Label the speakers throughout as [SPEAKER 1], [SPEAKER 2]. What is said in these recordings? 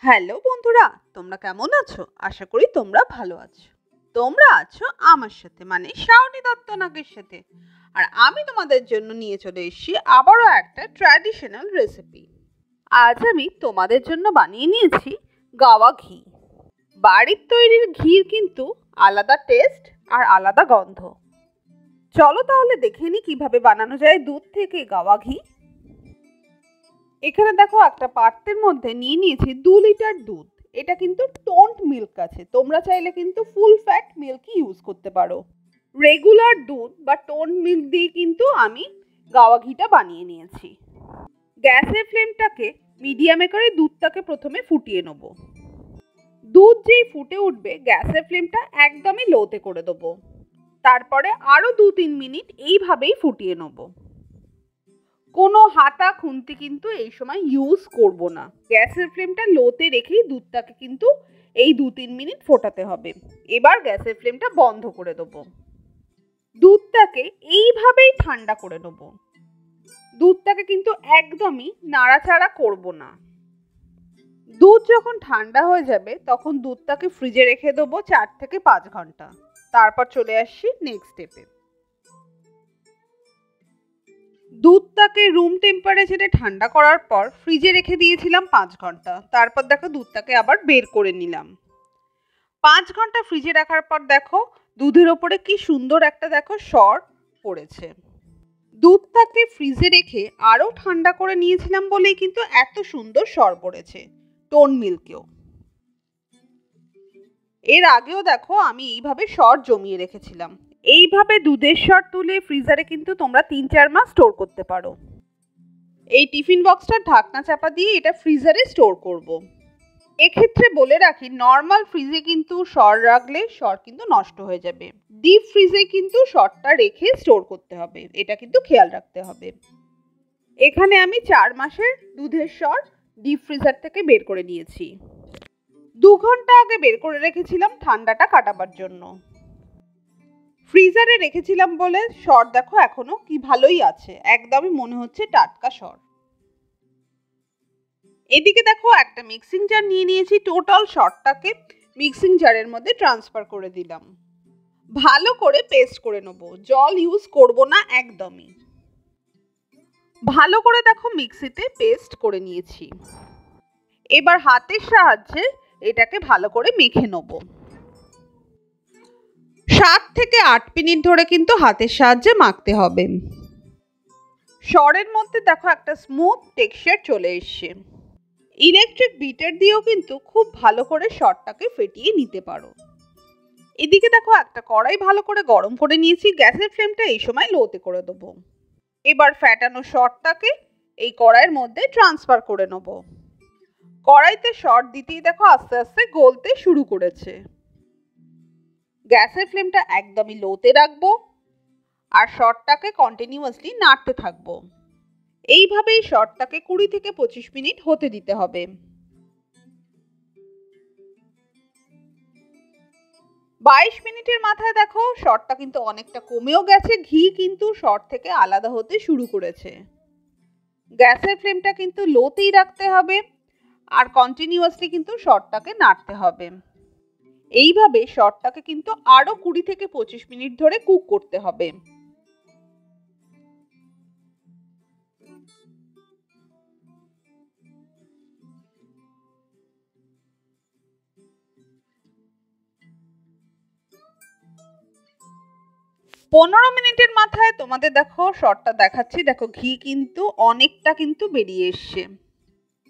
[SPEAKER 1] Hello বন্ধুরা, তোমরা কেমন আছো? আশা করি তোমরা ভালো আছো। তোমরা আছো আমার সাথে, মানে শাওনি দত্ত নাগের সাথে। আর আমি তোমাদের জন্য নিয়ে চলে এসেছি আবারও একটা ট্র্যাডিশনাল রেসিপি। আজ আমি তোমাদের জন্য বানিয়ে নিয়েছি গাওয়া ঘি। বাড়ির তৈরির ঘির কিন্তু আলাদা টেস্ট আর আলাদা গন্ধ। চলো তাহলে দেখে নি কিভাবে বানানো যায় দুধ থেকে গাওয়া ঘি। এখানে দেখো একটা পাত্রের মধ্যে নিয়ে নিয়েছি 2 লিটার দুধ। এটা কিন্তু টোন্ড মিল্ক আছে, তোমরা চাইলে কিন্তু ফুল ফ্যাট মিল্কই ইউজ করতে পারো। রেগুলার দুধ বা টোন্ড মিল্ক দিয়ে কিন্তু আমি গাওয়া ঘিটা বানিয়ে নিয়েছি। গ্যাসের ফ্লেমটাকে মিডিয়ামে করে দুধটাকে প্রথমে ফুটিয়ে নেব। দুধ যেই ফুটে উঠবে গ্যাসের ফ্লেমটা একদমই লোতে করে দেবো। তারপরে আরও 2-3 মিনিট এইভাবেই ফুটিয়ে নেব। কোনো হাতা খুন্তি কিন্তু এই সময় ইউজ করব না। গ্যাসের ফ্লেমটা লোতে রেখেই দুধটাকে কিন্তু এই 2-3 মিনিট ফোটাতে হবে। এবার গ্যাসের ফ্লেমটা বন্ধ করে দেবো। দুধটাকে এইভাবেই ঠান্ডা করে নেব। দুধটাকে কিন্তু একদমই নাড়াচাড়া করব না। দুধ যখন ঠান্ডা হয়ে যাবে তখন দুধটাকে ফ্রিজে রেখে দেবো 4 থেকে 5 ঘন্টা। তারপর চলে আসছি নেক্সট স্টেপে। দুধটাকে রুম টেম্পারেচারে ঠান্ডা করার পর ফ্রিজে রেখে দিয়েছিলাম 5 ঘন্টা। তারপর দেখো দুধটাকে আবার বের করে নিলাম। 5 ঘন্টা ফ্রিজে রাখার পর দেখো দুধের ওপরে কি সুন্দর একটা দেখো সর পড়েছে। দুধটাকে ফ্রিজে রেখে আরও ঠান্ডা করে নিয়েছিলাম বলেই কিন্তু এত সুন্দর সর পড়েছে টোন মিল্কেও। এর আগেও দেখো আমি এইভাবে সর জমিয়ে রেখেছিলাম। এইভাবে দুধের সর তুলে ফ্রিজারে কিন্তু তোমরা 3-4 মাস স্টোর করতে পারো। এই টিফিন বক্সটার ঢাকনা চাপা দিয়ে এটা ফ্রিজারে স্টোর করব। এক্ষেত্রে বলে রাখি, নর্মাল ফ্রিজে কিন্তু সর রাখলে সর কিন্তু নষ্ট হয়ে যাবে। ডিপ ফ্রিজে কিন্তু সরটা রেখে স্টোর করতে হবে, এটা কিন্তু খেয়াল রাখতে হবে। এখানে আমি 4 মাসের দুধের সর ডিপ ফ্রিজার থেকে বের করে নিয়েছি। 2 ঘন্টা আগে বের করে রেখেছিলাম ঠান্ডাটা কাটাবার জন্য। ফ্রিজারে রেখেছিলাম বলে সর দেখো এখনো কি ভালোই আছে, একদমই মনে হচ্ছে টাটকা সর। এদিকে দেখো একটা মিক্সিং জার নিয়ে নিয়েছি। টোটাল সরটাকে মিক্সিং জারের মধ্যে ট্রান্সফার করে দিলাম। ভালো করে পেস্ট করে নেব, জল ইউজ করব না একদমই। ভালো করে দেখো মিক্সিতে পেস্ট করে নিয়েছি। এবার হাতের সাহায্যে এটাকে ভালো করে মেখে নেব। 7 থেকে 8 মিনিট ধরে কিন্তু হাতের সাহায্যে মাখতে হবে। সরের মধ্যে দেখো একটা স্মুথ টেক্সচার চলে এসছে। ইলেকট্রিক বিটার দিয়েও কিন্তু খুব ভালো করে সরটাকে ফেটিয়ে নিতে পারো। এদিকে দেখো একটা কড়াই ভালো করে গরম করে নিয়েছি। গ্যাসের ফ্লেমটা এই সময় লোতে করে দেবো। এবার ফ্যাটানো সরটাকে এই কড়াইয়ের মধ্যে ট্রান্সফার করে নেব। কড়াইতে সর দিতেই দেখো আস্তে আস্তে গলতে শুরু করেছে। গ্যাসের ফ্লেমটা একদমই লোতে রাখবো আর সরটাকে কন্টিনিউয়াসলি নাড়তে থাকবো। এইভাবেই সরটাকে 20 থেকে 25 মিনিট হতে দিতে হবে। 22 মিনিটের মাথায় দেখো সরটা কিন্তু অনেকটা কমেও গেছে। ঘি কিন্তু সর থেকে আলাদা হতে শুরু করেছে। গ্যাসের ফ্লেমটা কিন্তু লোতেই রাখতে হবে আর কন্টিনিউয়াসলি কিন্তু সরটাকে নাড়তে হবে। এইভাবে সরটাকে কিন্তু আরো 20 থেকে 25 মিনিট ধরে কুক করতে হবে। পনেরো মিনিটের মাথায় তোমাদের দেখো সরটা দেখাচ্ছি। দেখো ঘি কিন্তু অনেকটা কিন্তু বেরিয়ে এসছে।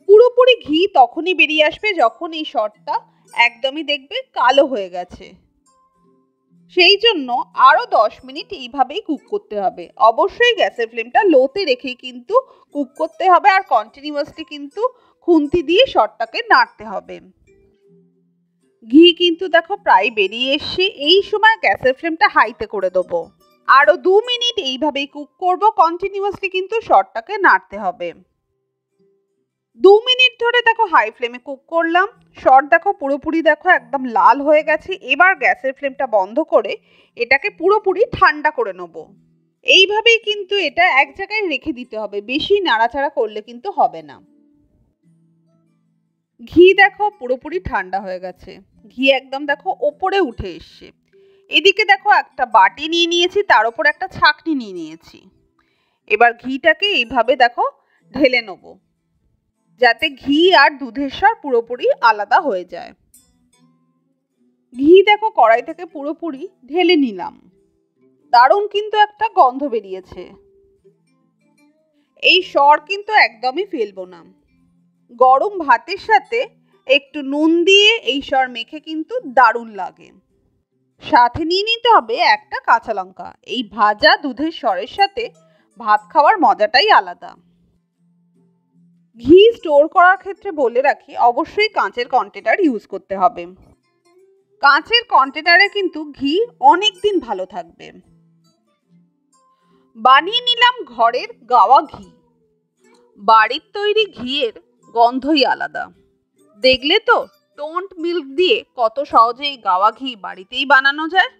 [SPEAKER 1] পুরোপুরি ঘি তখনই বেরিয়ে আসবে যখন এই সরটা একদমই দেখবে কালো হয়ে গেছে। সেই জন্য আরো 10 মিনিট এইভাবেই কুক করতে হবে। অবশ্যই গ্যাসের ফ্লেমটা লোতে রেখেই কিন্তু কুক করতে হবে আর কন্টিনিউয়াসলি কিন্তু খুন্তি দিয়ে সরটাকে নাড়তে হবে। ঘি কিন্তু দেখো প্রায় বেরিয়ে এসছে। এই সময় গ্যাসের ফ্লেমটা হাইতে করে দেবো। আরো 2 মিনিট এইভাবেই কুক করব। কন্টিনিউয়াসলি কিন্তু সরটাকে নাড়তে হবে। 2 মিনিট ধরে দেখো হাই ফ্লেমে কুক করলাম। সর দেখো পুরোপুরি দেখো একদম লাল হয়ে গেছে। এবার গ্যাসের ফ্লেমটা বন্ধ করে এটাকে পুরোপুরি ঠান্ডা করে নেব। এইভাবেই কিন্তু এটা এক জায়গায় রেখে দিতে হবে, বেশি নাড়াচাড়া করলে কিন্তু হবে না। ঘি দেখো পুরোপুরি ঠান্ডা হয়ে গেছে, ঘি একদম দেখো ওপরে উঠে এসছে। এদিকে দেখো একটা বাটি নিয়ে নিয়েছি, তার উপর একটা ছাঁকনি নিয়ে নিয়েছি। এবার ঘিটাকে এইভাবে দেখো ঢেলে নেব, যাতে ঘি আর দুধের স্বাদ পুরোপুরি আলাদা হয়ে যায়। ঘি দেখো কড়াই থেকে পুরোপুরি ঢেলে নিলাম। দারুণ কিন্তু একটা গন্ধ বেরিয়েছে। এই সর কিন্তু একদমই ফেলবো না। গরম ভাতের সাথে একটু নুন দিয়ে এই সর মেখে কিন্তু দারুণ লাগে। সাথে নিয়ে নিতে হবে একটা কাঁচা লঙ্কা। এই ভাজা দুধের সরের সাথে ভাত খাওয়ার মজাটাই আলাদা। ঘি স্টোর করার ক্ষেত্রে বলে রাখি, অবশ্যই কাঁচের কন্টেনার ইউজ করতে হবে। কাঁচের কন্টেনারে কিন্তু ঘি অনেক দিন ভালো থাকবে। বানিয়ে নিলাম ঘরের গাওয়া ঘি। বাড়ির তৈরি ঘিয়ের গন্ধই আলাদা। দেখলে তো টোন্ট মিল্ক দিয়ে কত সহজে এই গাওয়া ঘি বাড়িতেই বানানো যায়।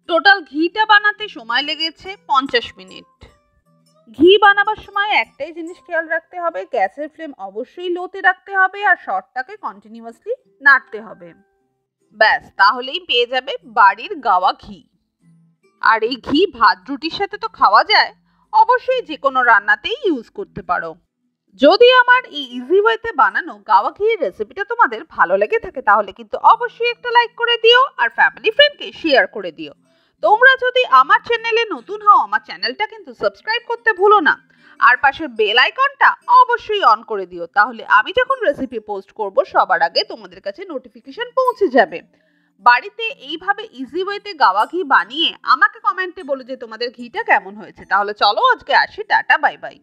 [SPEAKER 1] টোটাল ঘিটা বানাতে সময় লেগেছে 50 মিনিট। ঘি বানাবার সময় একটাই জিনিস খেয়াল রাখতে হবে, গ্যাসের ফ্লেম অবশ্যই লোতে রাখতে হবে আর শর্টটাকে কন্টিনিউয়াসলি নাড়তে হবে। ব্যাস, তাহলেই পেয়ে যাবে বাড়ির গাওয়া ঘি। আর এই ঘি ভাত রুটির সাথে তো খাওয়া যায়, অবশ্যই যে কোনো রান্নাতেই ইউজ করতে পারো। যদি আমার এই ইজি ওয়েতে বানানো গাওয়া ঘিয়ের রেসিপিটা তোমাদের ভালো লেগে থাকে, তাহলে কিন্তু অবশ্যই একটা লাইক করে দিও আর ফ্যামিলি ফ্রেন্ডকে শেয়ার করে দিও। তোমরা যদি আমার চ্যানেলে নতুন হও, আমার চ্যানেলটা কিন্তু সাবস্ক্রাইব করতে ভুলো না। আর পাশের বেল আইকনটা অবশ্যই অন করে দিও, তাহলে আমি যখন রেসিপি পোস্ট করব সবার আগে তোমাদের কাছে নোটিফিকেশন পৌঁছে যাবে। বাড়িতে এইভাবে ইজি ওয়েতে গাওয়া ঘি বানিয়ে আমাকে কমেন্টে বলো যে তোমাদের ঘিটা কেমন হয়েছে। তাহলে চলো আজকে আসি, টাটা বাই বাই।